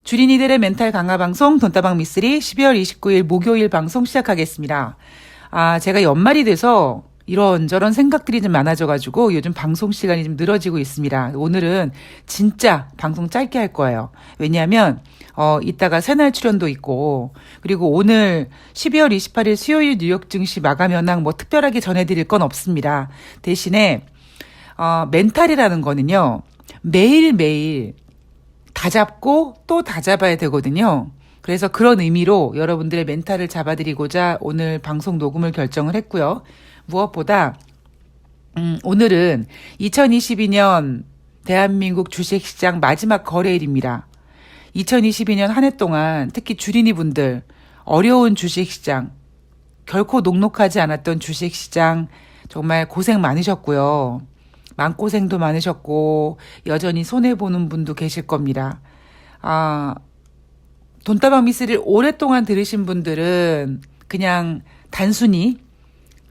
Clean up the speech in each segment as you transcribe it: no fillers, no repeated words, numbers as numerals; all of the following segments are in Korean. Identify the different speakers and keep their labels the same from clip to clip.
Speaker 1: 주린이들의 멘탈 강화 방송 돈다방 미쓰리 12월 29일 목요일 방송 시작하겠습니다. 제가 연말이 돼서 이런저런 생각들이 좀 많아져가지고 요즘 방송 시간이 좀 늘어지고 있습니다. 오늘은 진짜 방송 짧게 할 거예요. 왜냐하면 이따가 새날 출연도 있고, 그리고 오늘 12월 28일 수요일 뉴욕 증시 마감 현황 뭐 특별하게 전해드릴 건 없습니다. 대신에 멘탈이라는 거는요, 매일매일 다 잡고 또 다 잡아야 되거든요. 그래서 그런 의미로 여러분들의 멘탈을 잡아드리고자 오늘 방송 녹음을 결정을 했고요. 무엇보다 오늘은 2022년 대한민국 주식시장 마지막 거래일입니다. 2022년 한 해 동안 특히 주린이분들 어려운 주식시장, 결코 녹록하지 않았던 주식시장 정말 고생 많으셨고요. 마음고생도 많으셨고 여전히 손해보는 분도 계실 겁니다. 돈다방 미쓰리를 오랫동안 들으신 분들은 그냥 단순히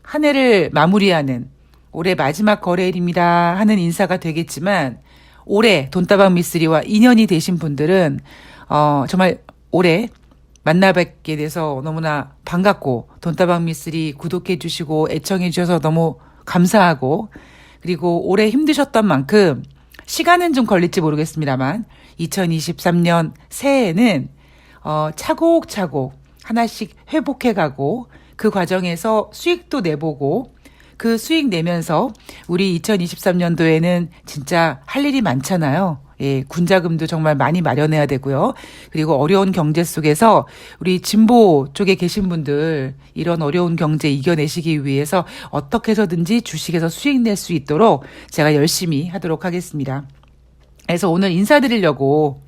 Speaker 1: 한 해를 마무리하는 올해 마지막 거래일입니다 하는 인사가 되겠지만, 올해 돈다방 미쓰리와 인연이 되신 분들은 정말 올해 만나뵙게 돼서 너무나 반갑고, 돈다방 미쓰리 구독해 주시고 애청해 주셔서 너무 감사하고, 그리고 올해 힘드셨던 만큼 시간은 좀 걸릴지 모르겠습니다만 2023년 새해에는 차곡차곡 하나씩 회복해가고, 그 과정에서 수익도 내보고, 그 수익 내면서 우리 2023년도에는 진짜 할 일이 많잖아요. 예, 군자금도 정말 많이 마련해야 되고요. 그리고 어려운 경제 속에서 우리 진보 쪽에 계신 분들 이런 어려운 경제 이겨내시기 위해서 어떻게 해서든지 주식에서 수익 낼 수 있도록 제가 열심히 하도록 하겠습니다. 그래서 오늘 인사드리려고,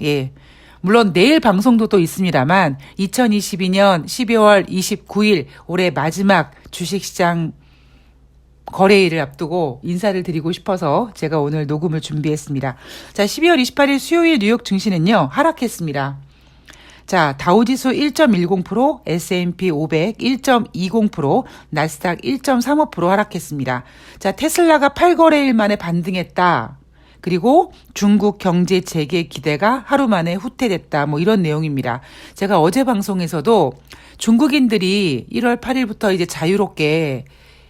Speaker 1: 물론 내일 방송도 또 있습니다만 2022년 12월 29일 올해 마지막 주식시장 거래일을 앞두고 인사를 드리고 싶어서 제가 오늘 녹음을 준비했습니다. 자, 12월 28일 수요일 뉴욕 증시는요, 하락했습니다. 자, 다우지수 1.10%, S&P 500 1.20%, 나스닥 1.35% 하락했습니다. 자, 테슬라가 8거래일 만에 반등했다. 그리고 중국 경제 재개 기대가 하루 만에 후퇴됐다. 뭐 이런 내용입니다. 제가 어제 방송에서도 중국인들이 1월 8일부터 이제 자유롭게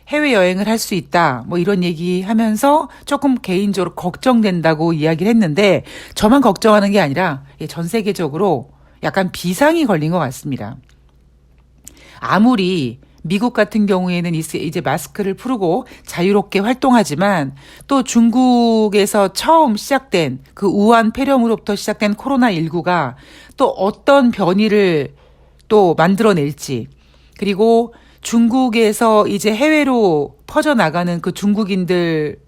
Speaker 1: 해외여행을 할 수 있다, 뭐 이런 얘기 하면서 조금 개인적으로 걱정된다고 이야기를 했는데, 저만 걱정하는 게 아니라 전 세계적으로 약간 비상이 걸린 것 같습니다. 아무리 미국 같은 경우에는 이제 마스크를 풀고 자유롭게 활동하지만, 또 중국에서 처음 시작된 그 우한 폐렴으로부터 시작된 코로나19가 또 어떤 변이를 또 만들어낼지, 그리고 중국에서 이제 해외로 퍼져나가는 그 중국인들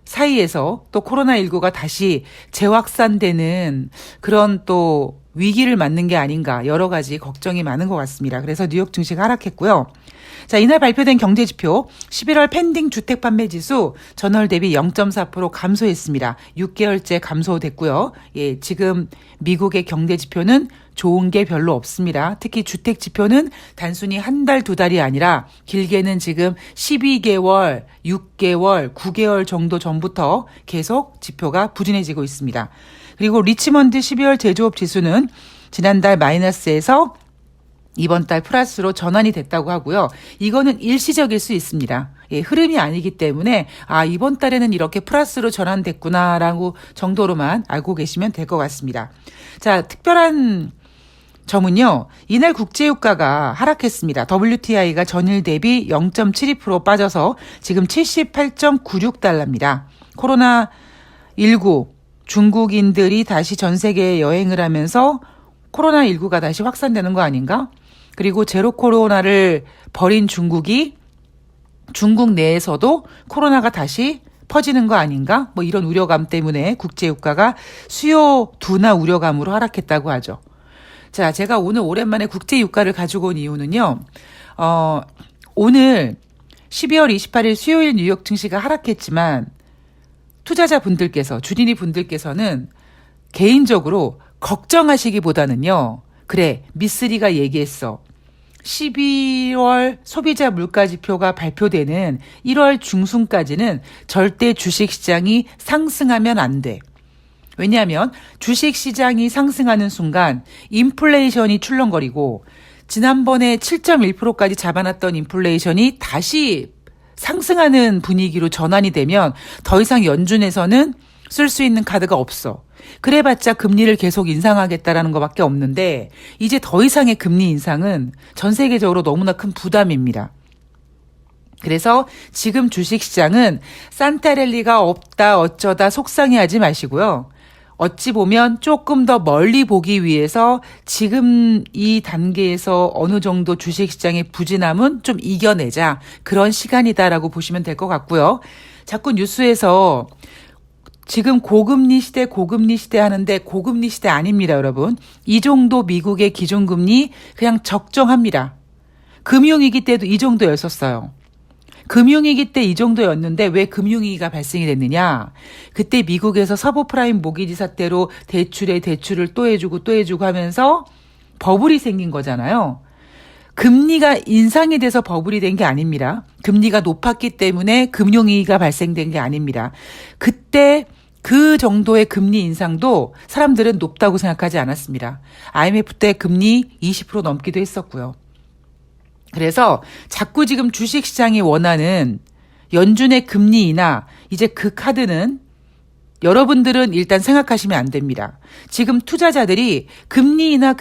Speaker 1: 사이에서 또 코로나19가 다시 재확산되는 그런 또 위기를 맞는 게 아닌가, 여러 가지 걱정이 많은 것 같습니다. 그래서 뉴욕 증시가 하락했고요. 자, 이날 발표된 경제지표 11월 펜딩 주택 판매 지수 전월 대비 0.4% 감소했습니다. 6개월째 감소됐고요. 지금 미국의 경제지표는 좋은 게 별로 없습니다. 특히 주택 지표는 단순히 한 달, 두 달이 아니라 길게는 지금 12개월, 6개월, 9개월 정도 전부터 계속 지표가 부진해지고 있습니다. 그리고 리치먼드 12월 제조업 지수는 지난달 마이너스에서 이번 달 플러스로 전환이 됐다고 하고요. 이거는 일시적일 수 있습니다. 흐름이 아니기 때문에 이번 달에는 이렇게 플러스로 전환됐구나라고 정도로만 알고 계시면 될 것 같습니다. 자, 특별한 점은요, 이날 국제유가가 하락했습니다. WTI가 전일 대비 0.72% 빠져서 지금 78.96달러입니다. 코로나19, 중국인들이 다시 전 세계에 여행을 하면서 코로나19가 다시 확산되는 거 아닌가? 그리고 제로 코로나를 버린 중국이 중국 내에서도 코로나가 다시 퍼지는 거 아닌가? 뭐 이런 우려감 때문에 국제유가가 수요 둔화 우려감으로 하락했다고 하죠. 자, 제가 오늘 오랜만에 국제유가를 가지고 온 이유는요, 오늘 12월 28일 수요일 뉴욕 증시가 하락했지만 투자자분들께서, 주린이 분들께서는 개인적으로 걱정하시기보다는요, 그래, 미쓰리가 얘기했어. 12월 소비자 물가지표가 발표되는 1월 중순까지는 절대 주식시장이 상승하면 안 돼. 왜냐하면 주식시장이 상승하는 순간 인플레이션이 출렁거리고 지난번에 7.1%까지 잡아놨던 인플레이션이 다시 상승하는 분위기로 전환이 되면 더 이상 연준에서는 쓸 수 있는 카드가 없어. 그래봤자 금리를 계속 인상하겠다라는 것밖에 없는데 이제 더 이상의 금리 인상은 전 세계적으로 너무나 큰 부담입니다. 그래서 지금 주식시장은 산타랠리가 없다 어쩌다 속상해하지 마시고요. 어찌 보면 조금 더 멀리 보기 위해서 지금 이 단계에서 어느 정도 주식시장의 부진함은 좀 이겨내자 그런 시간이다라고 보시면 될 것 같고요. 자꾸 뉴스에서 지금 고금리 시대 하는데 고금리 시대 아닙니다, 여러분. 이 정도 미국의 기준금리 그냥 적정합니다. 금융위기 때도 이 정도였었어요. 금융위기 때 이 정도였는데 왜 금융위기가 발생이 됐느냐. 그때 미국에서 서브프라임 모기지 사태로 대출에 대출을 또 해주고 하면서 버블이 생긴 거잖아요. 금리가 인상이 돼서 버블이 된 게 아닙니다. 금리가 높았기 때문에 금융위기가 발생된 게 아닙니다. 그때 그 정도의 금리 인상도 사람들은 높다고 생각하지 않았습니다. IMF 때 금리 20% 넘기도 했었고요. 그래서 자꾸 지금 주식시장이 원하는 연준의 금리 인하, 이제 그 카드는 여러분들은 일단 생각하시면 안 됩니다. 지금 투자자들이 금리 인하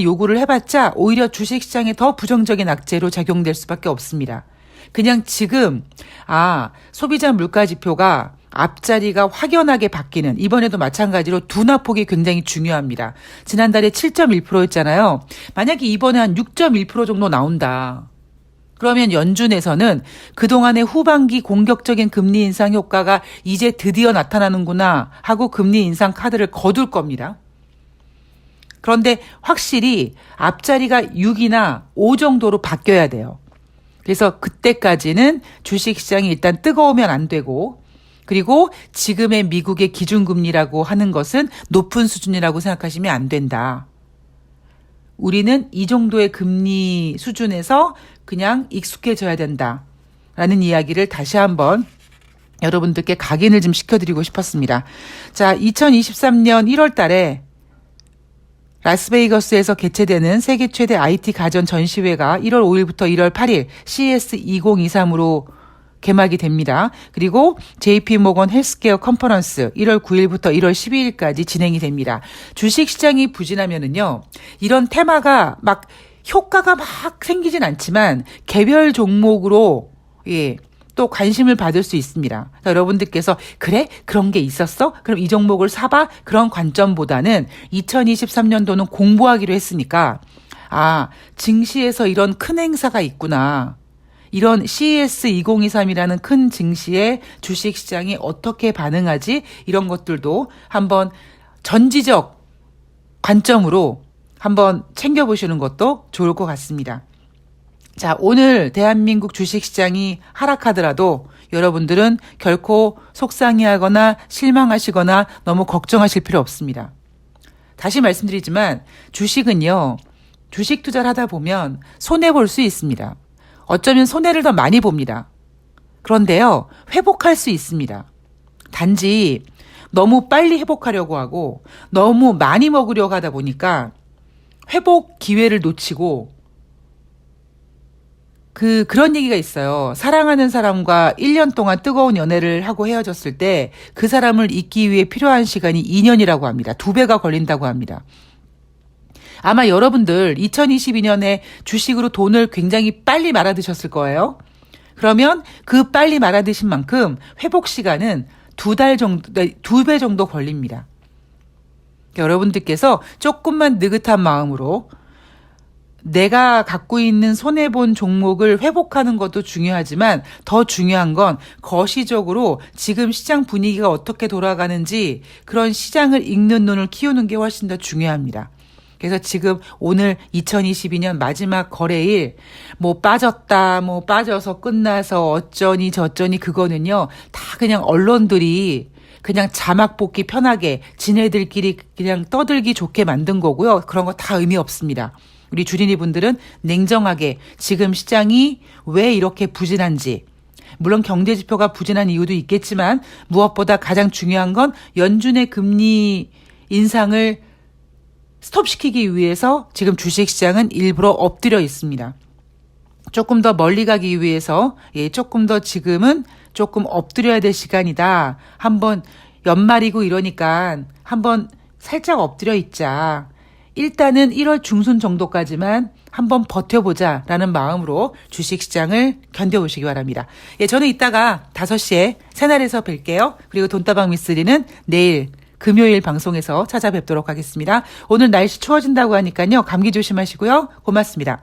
Speaker 1: 요구를 해봤자 오히려 주식시장에 더 부정적인 악재로 작용될 수밖에 없습니다. 그냥 지금 소비자 물가지표가 앞자리가 확연하게 바뀌는, 이번에도 마찬가지로 둔화폭이 굉장히 중요합니다. 지난달에 7.1%였잖아요. 만약에 이번에 한 6.1% 정도 나온다. 그러면 연준에서는 그동안의 후반기 공격적인 금리 인상 효과가 이제 드디어 나타나는구나 하고 금리 인상 카드를 거둘 겁니다. 그런데 확실히 앞자리가 6이나 5 정도로 바뀌어야 돼요. 그래서 그때까지는 주식시장이 일단 뜨거우면 안 되고, 그리고 지금의 미국의 기준금리라고 하는 것은 높은 수준이라고 생각하시면 안 된다. 우리는 이 정도의 금리 수준에서 그냥 익숙해져야 된다라는 이야기를 다시 한번 여러분들께 각인을 좀 시켜드리고 싶었습니다. 자, 2023년 1월 달에 라스베이거스에서 개최되는 세계 최대 IT 가전 전시회가 1월 5일부터 1월 8일 CES 2023으로 개막이 됩니다. 그리고 JP 모건 헬스케어 컨퍼런스 1월 9일부터 1월 12일까지 진행이 됩니다. 주식시장이 부진하면은요, 이런 테마가 막 효과가 막 생기진 않지만 개별 종목으로 또 관심을 받을 수 있습니다. 여러분들께서 그래? 그런 게 있었어? 그럼 이 종목을 사봐? 그런 관점보다는 2023년도는 공부하기로 했으니까 증시에서 이런 큰 행사가 있구나. 이런 CES 2023이라는 큰 증시에 주식시장이 어떻게 반응하지? 이런 것들도 한번 전지적 관점으로 한번 챙겨보시는 것도 좋을 것 같습니다. 자, 오늘 대한민국 주식시장이 하락하더라도 여러분들은 결코 속상해하거나 실망하시거나 너무 걱정하실 필요 없습니다. 다시 말씀드리지만 주식은요, 주식 투자를 하다 보면 손해볼 수 있습니다. 어쩌면 손해를 더 많이 봅니다. 그런데요, 회복할 수 있습니다. 단지 너무 빨리 회복하려고 하고 너무 많이 먹으려고 하다 보니까 회복 기회를 놓치고, 그런 얘기가 있어요. 사랑하는 사람과 1년 동안 뜨거운 연애를 하고 헤어졌을 때 그 사람을 잊기 위해 필요한 시간이 2년이라고 합니다. 2배가 걸린다고 합니다. 아마 여러분들 2022년에 주식으로 돈을 굉장히 빨리 말아드셨을 거예요. 그러면 그 빨리 말아드신 만큼 회복 시간은 2달 정도, 2배 정도 걸립니다. 여러분들께서 조금만 느긋한 마음으로 내가 갖고 있는 손해본 종목을 회복하는 것도 중요하지만 더 중요한 건 거시적으로 지금 시장 분위기가 어떻게 돌아가는지 그런 시장을 읽는 눈을 키우는 게 훨씬 더 중요합니다. 그래서 지금 오늘 2022년 마지막 거래일 빠졌다, 빠져서 끝나서 어쩌니 저쩌니 그거는요, 다 그냥 언론들이 그냥 자막 뽑기 편하게 지네들끼리 그냥 떠들기 좋게 만든 거고요. 그런 거 다 의미 없습니다. 우리 주린이 분들은 냉정하게 지금 시장이 왜 이렇게 부진한지, 물론 경제 지표가 부진한 이유도 있겠지만 무엇보다 가장 중요한 건 연준의 금리 인상을 스톱시키기 위해서 지금 주식시장은 일부러 엎드려 있습니다. 조금 더 멀리 가기 위해서 조금 더 지금은 조금 엎드려야 될 시간이다. 한번 연말이고 이러니까 한번 살짝 엎드려 있자. 일단은 1월 중순 정도까지만 한번 버텨보자라는 마음으로 주식시장을 견뎌보시기 바랍니다. 저는 이따가 5시에 새날에서 뵐게요. 그리고 돈다방 미쓰리는 내일 금요일 방송에서 찾아뵙도록 하겠습니다. 오늘 날씨 추워진다고 하니까요. 감기 조심하시고요. 고맙습니다.